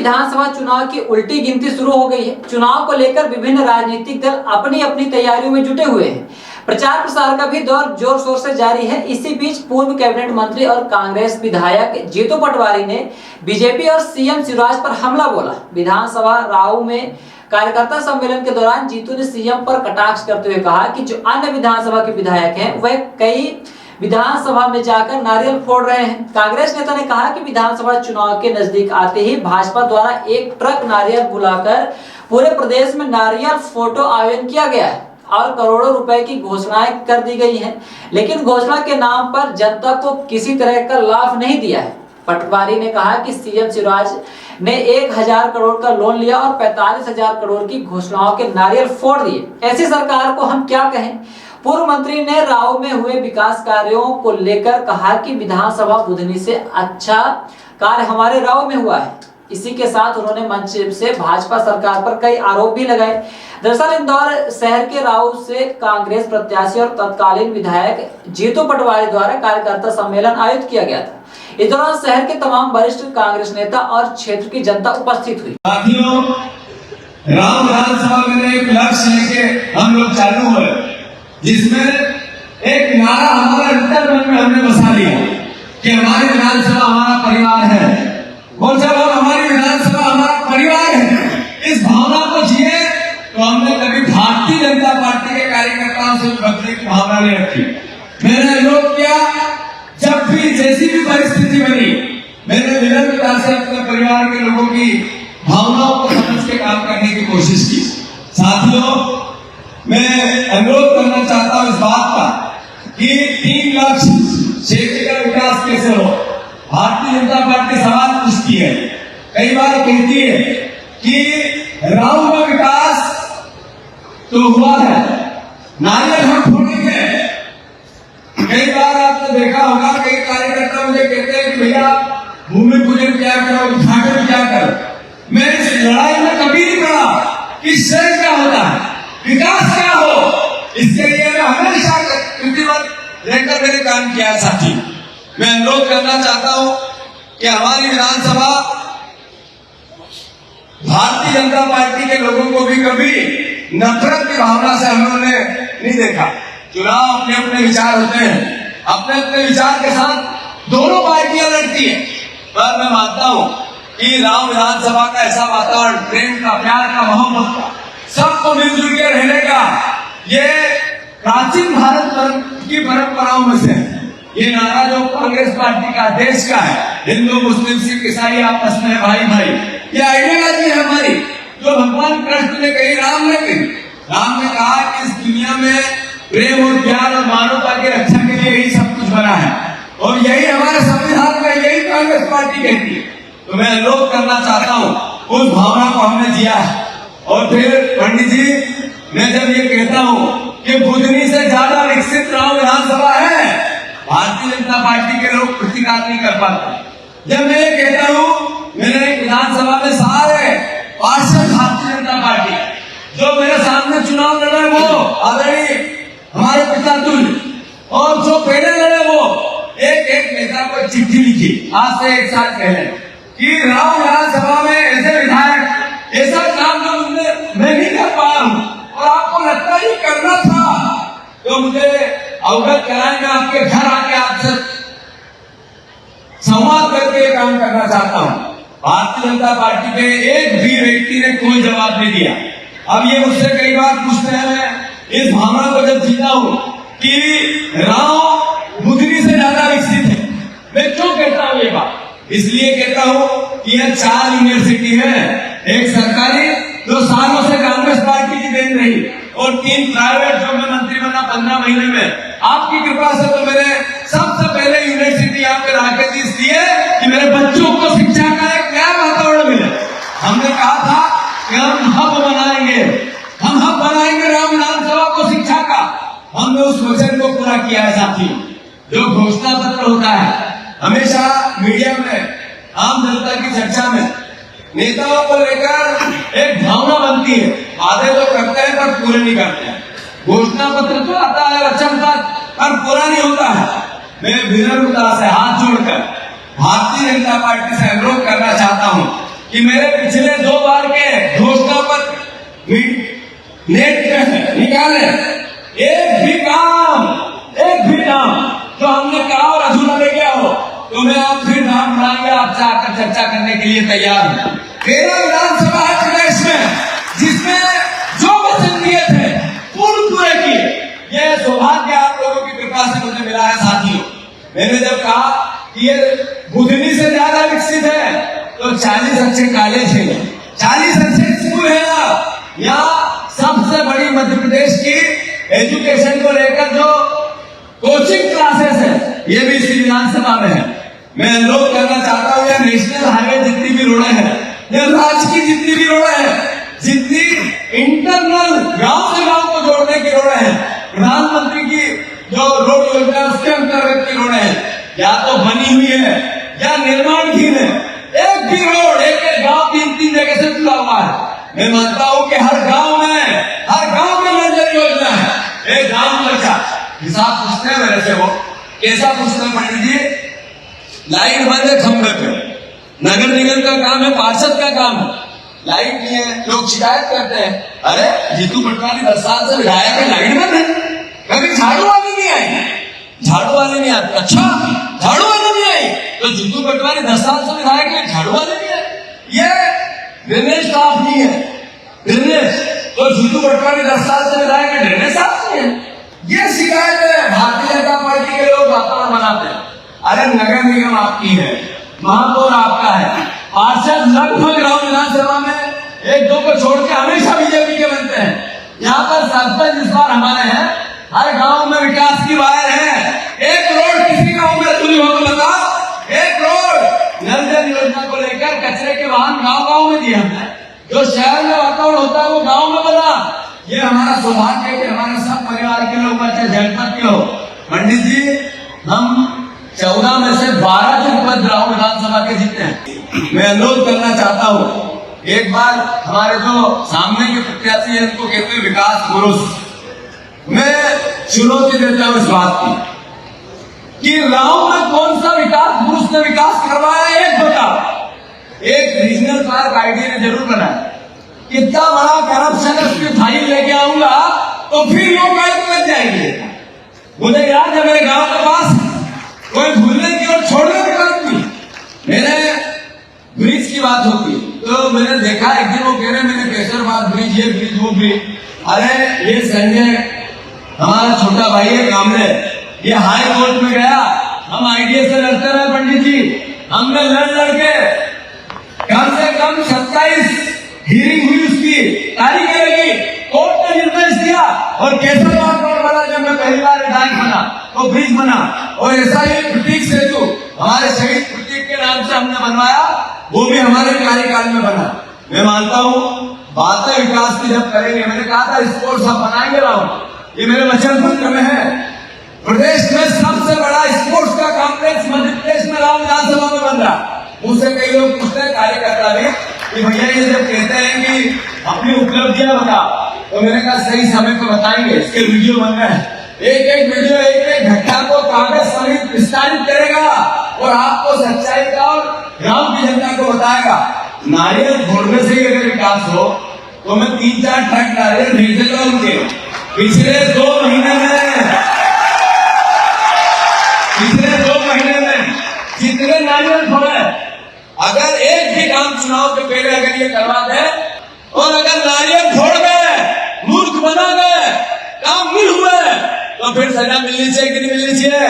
विधानसभा चुनाव की उल्टी गिनती शुरू हो गई है। चुनाव को लेकर विभिन्न राजनीतिक दल अपनी अपनी तैयारियों में जुटे हुए हैं। प्रचार प्रसार का भी दौर जोर शोर से जारी है। इसी बीच पूर्व कैबिनेट मंत्री और कांग्रेस विधायक जीतू पटवारी ने बीजेपी और सीएम शिवराज पर हमला बोला। विधानसभा राऊ में कार्यकर्ता सम्मेलन के दौरान जीतू ने सीएम पर कटाक्ष करते हुए कहा कि जो अन्य विधानसभा के विधायक हैं वह कई विधानसभा में जाकर नारियल फोड़ रहे हैं। कांग्रेस नेता ने कहा कि विधानसभा चुनाव के नजदीक आते ही भाजपा द्वारा एक ट्रक नारियल बुलाकर पूरे प्रदेश में नारियल फोटो आयोजन किया गया है और करोड़ों रुपए की घोषणाएं कर दी गई हैं, लेकिन घोषणा के नाम पर जनता को किसी तरह का लाभ नहीं दिया है। पटवारी ने कहा कि सीएम शिवराज ने 1000 करोड़ का लोन लिया और 45,000 करोड़ की घोषणाओं के नारियल फोड़ दिए। ऐसी सरकार को हम क्या कहें। पूर्व मंत्री ने राव में हुए विकास कार्यों को लेकर कहा कि विधानसभा बुधनी से अच्छा कार्य हमारे राव में हुआ है। इसी के साथ उन्होंने मंच से भाजपा सरकार पर कई आरोप भी लगाए। दरअसल इंदौर शहर के राव से कांग्रेस प्रत्याशी और तत्कालीन विधायक जीतू पटवारी द्वारा कार्यकर्ता सम्मेलन आयोजित किया गया था। इस दौरान शहर के तमाम वरिष्ठ कांग्रेस नेता और क्षेत्र की जनता उपस्थित हुई। साथियों, राव विधानसभा में एक लक्ष्य लेके हम लोग चालू हुए, जिसमें एक नारा हमारे अंतर्मन में हमने बसा लिया कि हमारी विधानसभा हमारा परिवार है। और जब हम हमारी विधानसभा हमारा परिवार है, इस भावना को जिए, तो हमने कभी भारतीय जनता पार्टी के कार्यकर्ताओं से बदलने की भावना नहीं रखी। मैंने अनुरोध किया, जब भी जैसी भी परिस्थिति बनी, मैंने विनम्रता से अपने परिवार के लोगों की भावनाओं को समझ के काम करने की कोशिश की। साथियों, मैं अनुरोध करना चाहता हूं इस बात का कि 3 लक्ष्य क्षेत्र का विकास कैसे हो। भारतीय जनता पार्टी सवाल पूछती है, कई बार कहती है कि राव में विकास तो हुआ है, नारियल हम फोड़ेंगे। कई बार आपने देखा होगा, कई कार्यकर्ता मुझे कहते हैं कि भैया भूमि पूजन क्या करो, उद्घाटन क्या करो। मैं इस लड़ाई में कभी नहीं पड़ा कि श्रेय क्या होता है, विकास क्या हो। इसके लिए मैं हमेशा कृतिवत लेकर मैंने काम किया। साथी, मैं अनुरोध करना चाहता हूं कि हमारी विधानसभा भारतीय जनता पार्टी के लोगों को भी कभी नफरत की भावना से हम लोगों ने नहीं देखा। चुनाव अपने अपने विचार होते हैं, अपने अपने विचार के साथ दोनों पार्टियां लड़ती हैं, पर मैं मानता हूं कि राव विधानसभा का ऐसा वातावरण, प्रेम का, प्यार का, मोहब्बत का, सबको मिलजुल के रहने का, ये प्राचीन भारत की परंपराओं में से ये नारा जो कांग्रेस पार्टी का, देश का है, हिंदू मुस्लिम सिख ईसाई आपस में भाई भाई, ये आइडियोलॉजी है हमारी, जो भगवान कृष्ण ने कही, राम ने कही। राम ने कहा कि इस दुनिया में प्रेम और प्यार और मानवता की रक्षा के लिए यही सब कुछ बना है, और यही हमारे संविधान में, यही कांग्रेस पार्टी कहती है। तो मैं अनुरोध करना चाहता हूँ, उस भावना को हमने जिया है। और फिर पंडित जी, मैं जब ये कहता हूँ कि बुधनी से ज्यादा विकसित राव विधानसभा है, भारतीय जनता पार्टी के लोग प्रतिकार नहीं कर पाते। जब मैं ये कहता हूँ, मेरे विधानसभा में सारे पार्षद भारतीय जनता पार्टी, जो मेरे सामने चुनाव लड़े वो आदरणीय हमारे पिता तुल्य, और जो पहले लड़े वो एक नेता को चिट्ठी लिखी आज से 1 साल पहले कि राव विधानसभा में ऐसे विधायक, ऐसा काम जो मैं नहीं कर पाया हूँ और आपको लगता ही करना था, तो मुझे अवगत कराएंगे। आपके घर आके आपसे संवाद करके काम करना चाहता हूँ। भारतीय जनता पार्टी पे एक भी व्यक्ति ने कोई जवाब नहीं दिया। अब ये मुझसे कई बार पूछते हैं, मैं इस भावना को जब जीता हूँ कि राव बुधनी से ज्यादा विकसित है। मैं क्यों कहता हूँ ये बात? इसलिए कहता हूँ कि यह 4 यूनिवर्सिटी है, एक सरकारी जो सालों से कांग्रेस पार्टी की देन रही, और 3 प्राइवेट जो मैं मंत्री बना 15 महीने में। आपकी कृपा से तो मैंने सबसे पहले यूनिवर्सिटी यहाँ पे लाके दी, इसलिए कि मेरे बच्चों को शिक्षा का एक नया वातावरण मिले। हमने कहा था कि हम हब बनाएंगे राम विधानसभा को शिक्षा का। हमने उस वचन को पूरा किया है। साथी, जो घोषणा पत्र होता है, हमेशा मीडिया में, आम जनता की चर्चा में नेताओं को लेकर एक भावना बनती है, वादे तो करते हैं पर पूरे नहीं करते हैं। घोषणा पत्र तो आता है वचन पर पूरा नहीं होता है। मैं विनम्रता से हाथ जोड़कर भारतीय जनता पार्टी से अनुरोध करना चाहता हूं कि मेरे पिछले 2 बार के घोषणा पत्र नेट पे निकाले, एक भी काम जो हमने कहा और अधूरा रह गया हो तो मैं आप फिर नाम बनाएंगे, आपसे आकर चर्चा करने के लिए तैयार हूं। 13 विधानसभा है प्रदेश में, जिसमें जो वचन दिए थे पूरे किए। ये सौभाग्य आप लोगों की कृपा से मुझे मिला है साथियों। मैंने जब कहा कि ये बुधनी से ज्यादा विकसित है तो 40 अच्छे कॉलेज है, 40 अच्छे स्कूल है। यहाँ सबसे बड़ी मध्य प्रदेश की एजुकेशन को लेकर जो कोचिंग क्लासेस है ये भी इसी विधानसभा में है। मैं अनुरोध करना चाहता हूँ, यह नेशनल हाईवे जितनी भी रोडें हैं, यह राज्य की जितनी भी रोडें हैं, जितनी इंटरनल गांव से गांव को जोड़ने की रोडें हैं, प्रधानमंत्री की जो रोड योजना उसके अंतर्गत की रोडें हैं, या तो बनी हुई है या निर्माणधीन है। एक भी रोड एक गांव 3-3 जगह से जुड़ा हुआ है। मैं मानता हूं कि हर गांव में नल योजना है। एक गांव बचा हिसाब पूछते हैं मेरे से, वो कैसा पूछते हैं पंडित जी? लाइट बंद है खंभे पे, नगर निगम का काम है, पार्षद का काम है, लाइट नहीं है, लोग शिकायत करते हैं, अरे जीतू पटवारी 10 साल से विधायक है, लाइट बंद है, कभी झाड़ू वाले नहीं आए, झाड़ू वाले नहीं आते। अच्छा, झाड़ू वाले नहीं आए तो जीतू पटवारी 10 साल से विधायक है, झाड़ू वाले नहीं आए। ये ड्रेनेज साफ नहीं है, ड्रेनेज तो जीतू पटवारी 10 साल से विधायक है, ड्रेनेज साफ नहीं है। ये शिकायत है, भारतीय जनता पार्टी के लोग वातावरण बनाते हैं। अरे नगर निगम आपकी है, महापौर आपका है, पार्षद लगभग राव विधानसभा में 1-2 को छोड़ के हमेशा बीजेपी के बनते हैं। यहाँ पर सरपंच इस बार हमारे हैं, हर गांव में विकास की वायर है। एक रोड किसी गांव में चुनी हो तो बताओ, एक रोड नल जल योजना को लेकर कचरे के वाहन गांव में दिए हमने। जो शहर में वातावरण होता है वो गांव में बना। ये हमारा सौभाग्य है कि हमारे सब परिवार के लोग बच्चे जनपद के हो। पंडित जी, हम 14 में से 12 जनपद राव विधानसभा के जीते हैं। मैं अनुरोध करना चाहता हूँ, एक बार हमारे जो सामने के प्रत्याशी है इनको कहते हैं विकास पुरुष। मैं चुनौती देता हूँ इस बात की कि राव में कौन सा विकास पुरुष ने विकास करवाया, एक बताओ। एक रीजनल पार्क आईडी ने जरूर बनाया, कितना बड़ा करप्शन है उसकी फाइल लेके आऊंगा तो फिर लोग बच जाएंगे। मुझे याद है मेरे गांव के पास कोई भूलने की और छोड़ने की बात नहीं। मेरे ब्रिज की बात होती तो मैंने देखा एक दिन वो कह रहे मैंने केसरबाग ब्रिज, ये ब्रिज वो ब्रिज। अरे ये संजय हमारा छोटा भाई है कामले, ये हाई कोर्ट में गया, हम आईडीए से लड़ते रहे पंडित जी, हमने लड़ के कम से कम 27 हियरिंग हुई, उसकी तारीखें लगी, कोर्ट ने निर्देश दिया और केसरबाग रोड वाला जब मैं पहली बार विधायक बना तो ब्रिज बना। और ऐसा ही प्रतीक सेतु हमारे शहीद प्रतीक के नाम से हमने बनवाया, वो भी हमारे कार्यकाल में बना। मैं मानता हूँ बातें विकास की जब करेंगे, मैंने कहा था स्पोर्ट्स हम बनाएंगे राव, ये मेरे वचन पत्र में है। प्रदेश में सबसे बड़ा स्पोर्ट्स का कॉम्प्लेक्स मध्य प्रदेश में राव विधानसभा में बन रहा। मुझसे कई लोग पूछते हैं कार्यकर्ता भी कि भैया ये जब कहते हैं कि अपनी उपलब्धियां बता, तो मैंने कहा सही समय पर बताएंगे, इसके वीडियो बन रहे हैं, एक वीडियो एक घटना को कागज सहित विस्तारित करेगा और आपको सच्चाई का और गांव की जनता को बताएगा। नारियल फोड़ने से ही अगर विकास हो तो मैं 3-4 ट्रक नारियल भेज देता उनके। पिछले 2 महीने में जितने नारियल फोड़े, अगर एक भी काम चुनाव के पहले अगर ये करवा दे और अगर नारियल फोड़ गए, मूर्ख बना गए, काम मिल हुए तो फिर सजा मिलनी चाहिए कि नहीं मिलनी चाहिए?